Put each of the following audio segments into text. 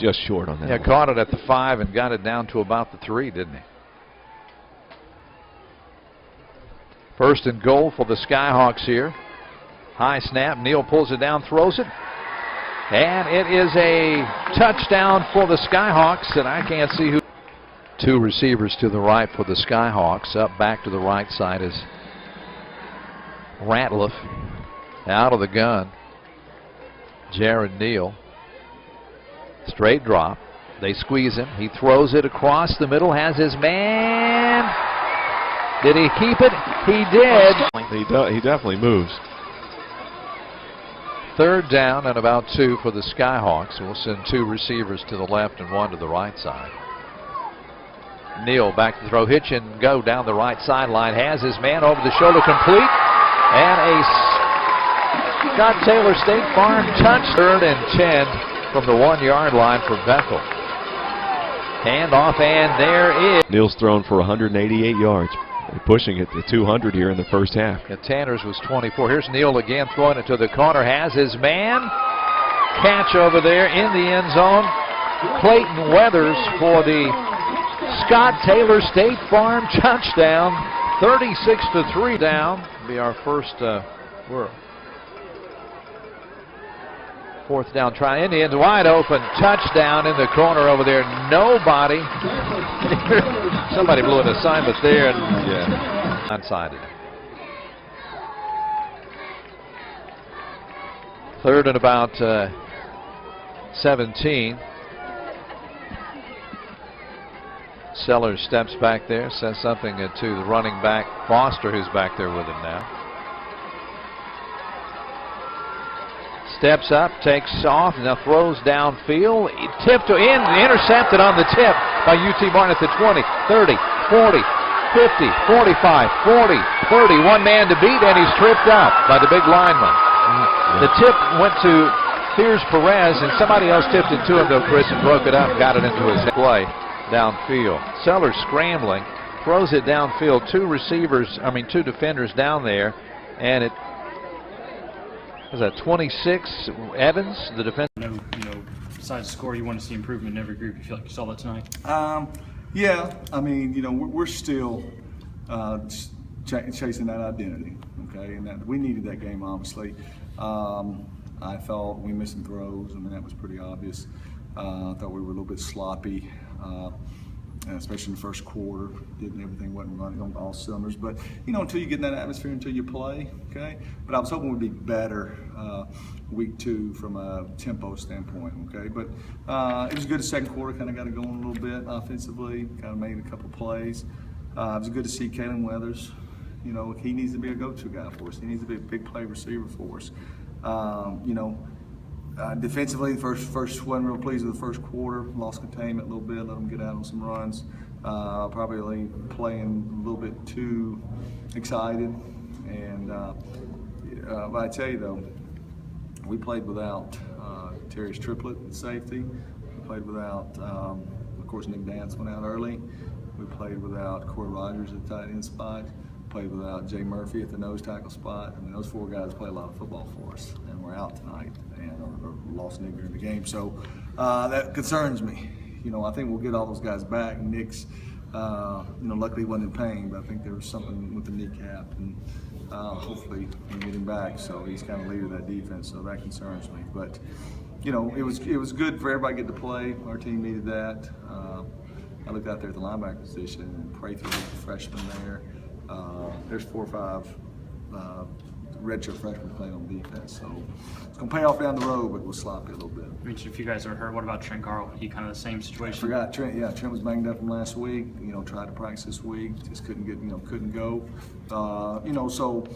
just short on that. Yeah, one. caught it at the 5 and got it down to about the 3, didn't he? First and goal for the Skyhawks here. High snap. Neal pulls it down, throws it. And it is a touchdown for the Skyhawks, and I can't see who. 2 receivers to the right for the Skyhawks. Up back to the right side is Ratliff. Out of the gun, Jared Neal. Straight drop. They squeeze him. He throws it across the middle. Has his man. Did he keep it? He did. He definitely moves. 3rd down and about 2 for the Skyhawks. We'll send 2 receivers to the left and 1 to the right side. Neal back to throw. Hitch and go down the right sideline. Has his man over the shoulder, complete. And a Scott Taylor State Farm touch. 3rd and 10 from the 1-yard line for Bethel. Handoff, and there is. Neal's thrown for 188 yards. They're pushing it to 200 here in the first half. Tanner's was 24. Here's Neal again throwing it to the corner. Has his man. Catch over there in the end zone. Clayton Weathers for the Scott Taylor State Farm touchdown. 36-3 down. Be our first 4th down try. Indians wide open. Touchdown in the corner over there. Nobody. Somebody blew an assignment there. And yeah. Unsided. 3rd and about 17. Sellers steps back there, says something to the running back Foster, who's back there with him now. Steps up, takes off, now throws downfield. He tipped in, intercepted on the tip by UT Martin at the 20, 30, 40, 50, 45, 40, 30. One man to beat, and he's tripped up by the big lineman. The tip went to Piers Perez, and somebody else tipped it to him, though, Chris, and broke it up and got it into his play downfield. Sellers scrambling, throws it downfield. 2 defenders down there, and it was that 26. Evans, the defender. Besides the score, you want to see improvement in every group. You feel like you saw that tonight? Yeah, I mean, we're still chasing that identity, okay, and that we needed that game, obviously. I thought we missed some throws. I mean, that was pretty obvious. I thought we were a little bit sloppy, especially in the first quarter. Everything wasn't running on all cylinders. But, until you get in that atmosphere, until you play, okay? But I was hoping we'd be better week 2 from a tempo standpoint, okay? But it was good the second quarter, kind of got it going a little bit offensively, kind of made a couple plays. It was good to see Kalen Weathers. He needs to be a go-to guy for us. He needs to be a big play receiver for us. Defensively, the first wasn't real pleased with the first quarter. Lost containment a little bit, let them get out on some runs. Probably playing a little bit too excited. And but I tell you though, we played without Terry's triplet at safety. We played without, of course, Nick Dance went out early. We played without Corey Rogers at the tight end spot. Played without Jay Murphy at the nose tackle spot. I mean, those 4 guys play a lot of football for us, and we're out tonight and or lost Nick during the game. So that concerns me. I think we'll get all those guys back. Nick's, luckily he wasn't in pain, but I think there was something with the kneecap, and hopefully we get him back. So he's kind of leader of that defense, so that concerns me. But it was good for everybody to get to play. Our team needed that. I looked out there at the linebacker position and prayed through the freshmen there. There's 4 or 5 redshirt freshmen playing on defense, so it's going to pay off down the road, but we'll sloppy a little bit. You mentioned a few guys are hurt. What about Trent Garl? He kind of the same situation? I forgot Trent. Yeah, Trent was banged up from last week. Tried to practice this week, just couldn't go. So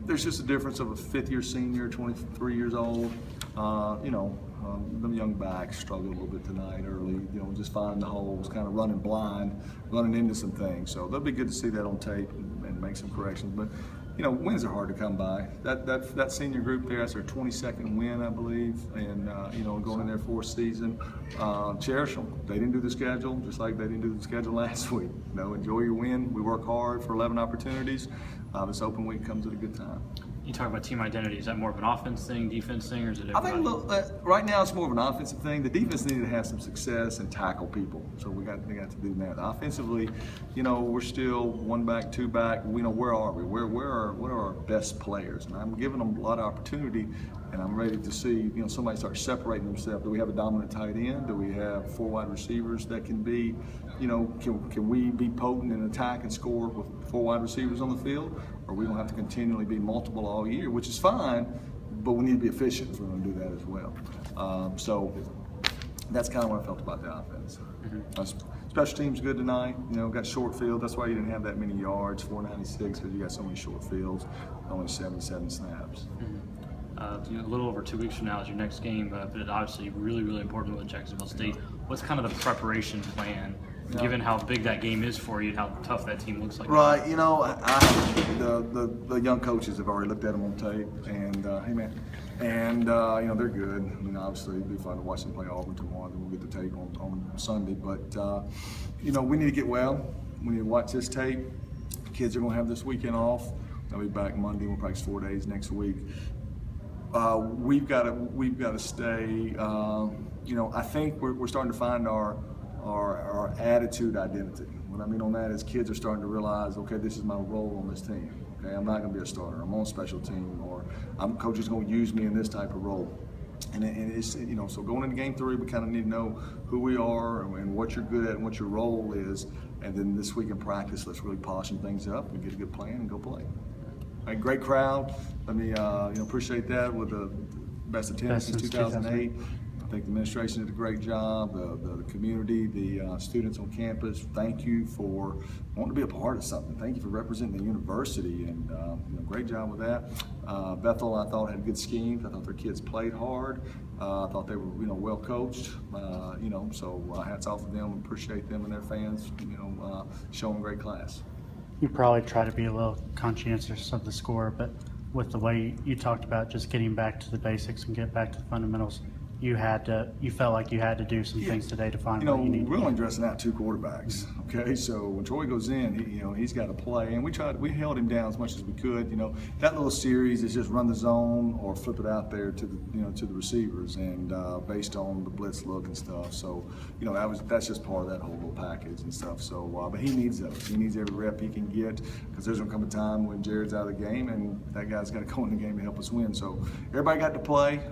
there's just a difference of a 5th-year senior, 23 years old. Them young backs struggled a little bit tonight early, just finding the holes, kind of running blind, running into some things. So that'll be good to see that on tape and make some corrections. But, wins are hard to come by. That senior group there, that's their 22nd win, I believe, and, going in their 4th season. Cherish them. They didn't do the schedule, just like they didn't do the schedule last week. Enjoy your win. We work hard for 11 opportunities. This open week comes at a good time. You talk about team identity. Is that more of an offense thing, defense thing, or is it I everybody? think right now it's more of an offensive thing. The defense needed to have some success and tackle people, so they got to do that. Offensively, we're still 1 back, 2 back. Where are we? What are our best players? And I'm giving them a lot of opportunity, and I'm ready to see somebody start separating themselves. Do we have a dominant tight end? Do we have 4 wide receivers that can be, can we be potent in attack and score with 4 wide receivers on the field? Or we don't have to continually be multiple all year, which is fine, but we need to be efficient if we're going to do that as well. So that's kind of what I felt about the offense. Special teams good tonight. Got short field. That's why you didn't have that many yards, 496, because you got so many short fields, only 77 snaps. A little over 2 weeks from now is your next game, but it obviously really, really important with Jacksonville State. What's kind of the preparation plan, given how big that game is for you and how tough that team looks like? Right, the young coaches have already looked at them on tape, and hey man, and they're good. Obviously it'd be fun to watch them play Auburn tomorrow. Then we'll get the tape on Sunday, but we need to get well. We need to watch this tape. The kids are going to have this weekend off. They'll be back Monday. We'll practice 4 days next week. We've got to stay. I think we're starting to find our attitude identity. What I mean on that is kids are starting to realize, okay, this is my role on this team. Okay, I'm not going to be a starter. I'm on special team, or coach is going to use me in this type of role. And it's so going into game 3, we kind of need to know who we are and what you're good at and what your role is. And then this week in practice, let's really polish some things up and get a good plan and go play. A great crowd. Let me appreciate that with the best attendance since 2008. I think the administration did a great job. The community, the students on campus. Thank you for wanting to be a part of something. Thank you for representing the university, and great job with that. Bethel, I thought, had good schemes. I thought their kids played hard. I thought they were well coached. So hats off to them. Appreciate them and their fans. Showing great class. You probably try to be a little conscientious of the score, but with the way you talked about just getting back to the basics and get back to the fundamentals, you felt like you had to do some things today to find what you need. We're only dressing out 2 quarterbacks. Okay, so when Troy goes in, he's got to play, and we held him down as much as we could. That little series is just run the zone or flip it out there to the to the receivers, and based on the blitz look and stuff. So that's just part of that whole little package and stuff. So but he needs those. He needs every rep he can get, because there's gonna come a time when Jared's out of the game, and that guy's got to go in the game to help us win. So everybody got to play.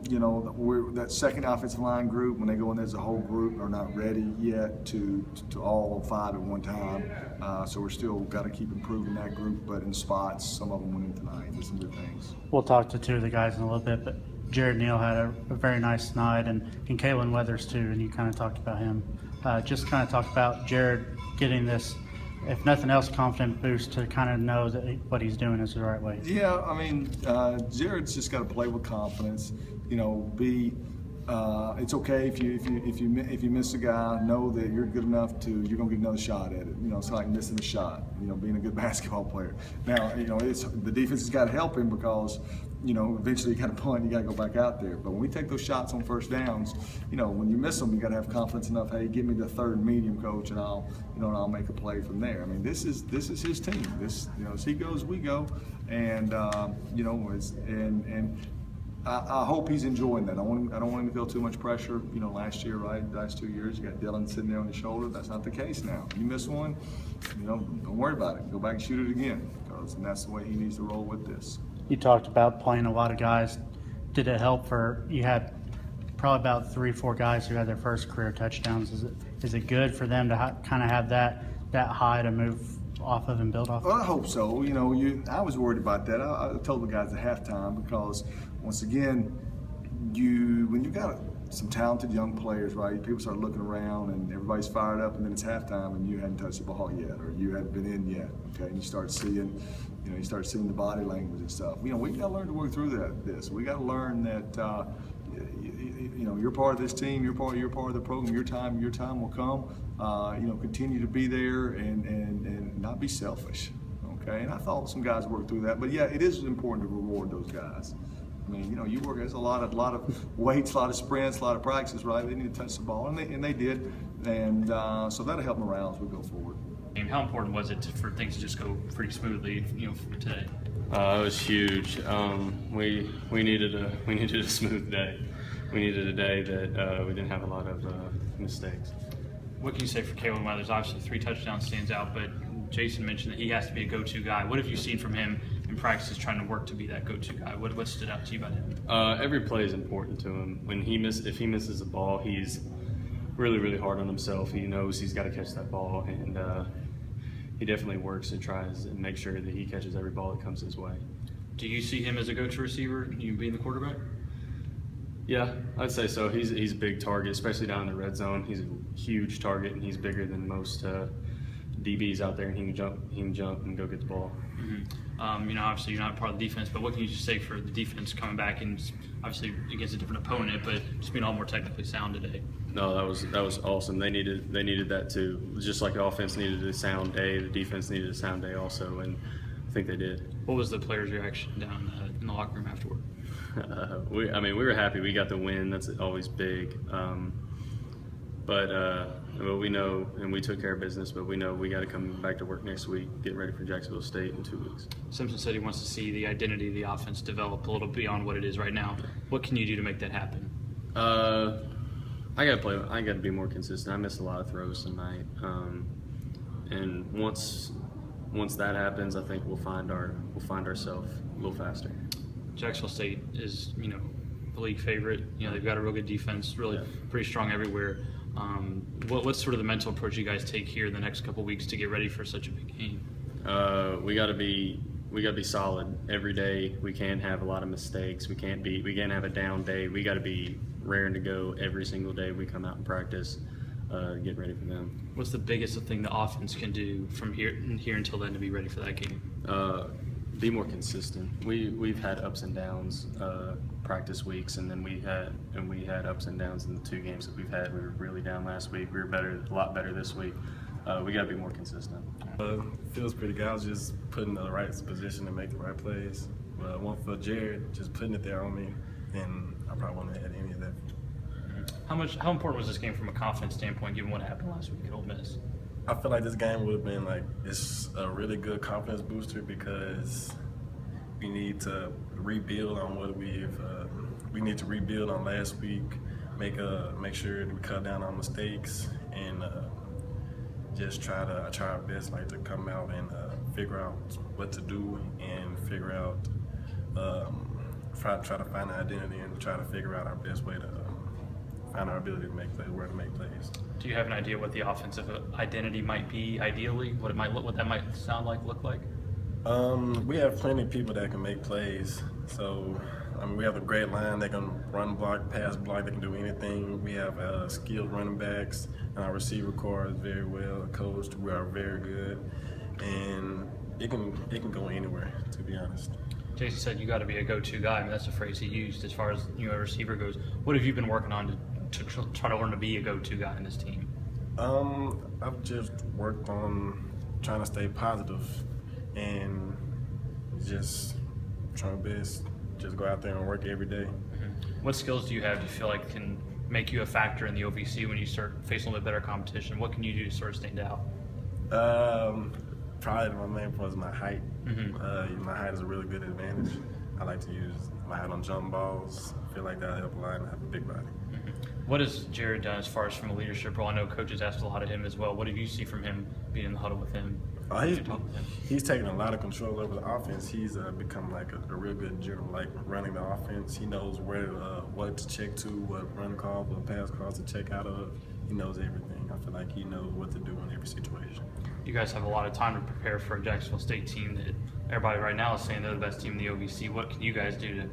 That second offensive line group, when they go in there as a whole group, are not ready yet to all 5 at one time. So we're still got to keep improving that group, but in spots, some of them went in tonight. There's some good things. We'll talk to 2 of the guys in a little bit, but Jared Neal had a very nice night, and Kalen Weathers too, and you kind of talked about him. Just kind of talk about Jared getting this, if nothing else, confident boost to kind of know that what he's doing is the right way. Yeah, Jared's just got to play with confidence. It's okay if you miss a guy. Know that you're good enough you're gonna get another shot at it. It's like missing a shot. Being a good basketball player. Now, the defense has got to help him, because eventually you got to punt. You got to go back out there. But when we take those shots on first downs, when you miss them, you got to have confidence enough. Hey, give me the 3rd and medium, coach, and I'll make a play from there. This is his team. As he goes, we go, and I hope he's enjoying that. I don't want him to feel too much pressure. Last year, last 2 years, you got Dylan sitting there on his shoulder. That's not the case now. You miss one, don't worry about it. Go back and shoot it again, and that's the way he needs to roll with this. You talked about playing a lot of guys. Did it help you had probably about 3-4 guys who had their first career touchdowns. Is it good for them to kind of have that high to move off of and build off of? Well, I hope so. I was worried about that. I told the guys at halftime, because once again, when you got some talented young players, right? People start looking around and everybody's fired up, and then it's halftime and you hadn't touched the ball yet, or you hadn't been in yet. Okay, and you start seeing the body language and stuff. We got to learn to work through this. We got to learn that you're part of this team. You're part of the program. Your time will come. Continue to be there and not be selfish. Okay, and I thought some guys worked through that, but yeah, it is important to reward those guys. You work. There's a lot of weights, a lot of sprints, a lot of practice, right? They need to touch the ball, and they did, and so that'll help morale as we go forward. How important was it for things to just go pretty smoothly, for today? It was huge. We needed a smooth day. We needed a day that we didn't have a lot of mistakes. What can you say for Kalen Weathers? Obviously, 3 touchdowns stands out, but Jason mentioned that he has to be a go-to guy. What have you seen from him in practices trying to work to be that go-to guy? What stood out to you about him? Every play is important to him. If he misses a ball, he's really, really hard on himself. He knows he's got to catch that ball, and he definitely works and tries and makes sure that he catches every ball that comes his way. Do you see him as a go-to receiver, you being the quarterback? Yeah, I'd say so. He's a big target, especially down in the red zone. He's a huge target, and he's bigger than most DBs out there, and he can jump and go get the ball. Mm-hmm. Obviously you're not part of the defense, but what can you just say for the defense coming back and obviously against a different opponent, but just being all more technically sound today? No, that was awesome. They needed that too. Just like the offense needed a sound day, the defense needed a sound day also, and I think they did. What was the players' reaction down in the locker room afterward? We were happy we got the win. That's always big. But we know, and we took care of business, but we know we got to come back to work next week, get ready for Jacksonville State in 2 weeks. Simpson said he wants to see the identity of the offense develop a little beyond what it is right now. What can you do to make that happen? I got to be more consistent. I missed a lot of throws tonight. And once that happens, I think we'll find ourselves a little faster. Jacksonville State is, the league favorite. They've got a real good defense, really pretty strong everywhere. What's sort of the mental approach you guys take here the next couple weeks to get ready for such a big game? We got to be solid every day. We can't have a lot of mistakes. We can't have a down day. We got to be raring to go every single day we come out and practice, get ready for them. What's the biggest thing the offense can do from here until then to be ready for that game? Be more consistent. We've had ups and downs practice weeks, and then we had ups and downs in the 2 games that we've had. We were really down last week. We were a lot better this week. We got to be more consistent. Feels pretty good. I was just put in the right position to make the right plays. One for Jared, just putting it there on me, and I probably wouldn't have had any of that. How important was this game from a confidence standpoint, given what happened last week at Ole Miss? I feel like this game would have been it's a really good confidence booster because we need to rebuild on what we need to rebuild on last week, make sure that we cut down on mistakes, and just try our best to come out and figure out what to do and figure out try to find our identity and try to figure out our best way to find our ability to make plays, where to make plays. Do you have an idea what the offensive identity might be ideally? What that might look like? We have plenty of people that can make plays. So we have a great line. They can run block, pass block. They can do anything. We have skilled running backs, and our receiver core is very well coached. We are very good, and it can go anywhere, to be honest. Jason said you got to be a go-to guy. That's a phrase he used as far as a receiver goes. What have you been working on to try to learn to be a go-to guy in this team? I've just worked on trying to stay positive and just try my best. Just go out there and work every day. Mm-hmm. What skills do you have you feel like can make you a factor in the OVC when you start facing a little bit better competition? What can you do to sort of stand out? Probably my main point is my height. Mm-hmm. My height is a really good advantage. I like to use my height on jump balls. I feel like that'll help a lot, and I have a big body. Mm-hmm. What has Jared done as far as from a leadership role? I know coaches asked a lot of him as well. What have you seen from him being in the huddle with him? He's taking a lot of control over the offense. He's become a real good general, running the offense. He knows what to check to, what run calls, what pass calls to check out of. He knows everything. I feel like he knows what to do in every situation. You guys have a lot of time to prepare for a Jacksonville State team that everybody right now is saying they're the best team in the OVC. What can you guys do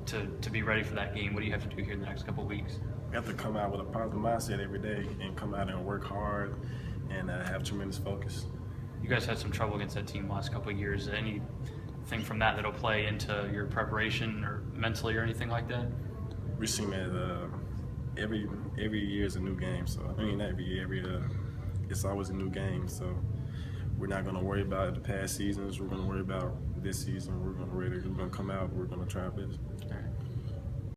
to be ready for that game? What do you have to do here in the next couple of weeks? We have to come out with a positive mindset every day and come out and work hard and have tremendous focus. You guys had some trouble against that team the last couple of years. Anything from that'll play into your preparation or mentally or anything like that? We see that every year is a new game. So not every year, it's always a new game. So we're not going to worry about the past seasons. We're going to worry about this season. We're going to come out. We're going to try our best. All right.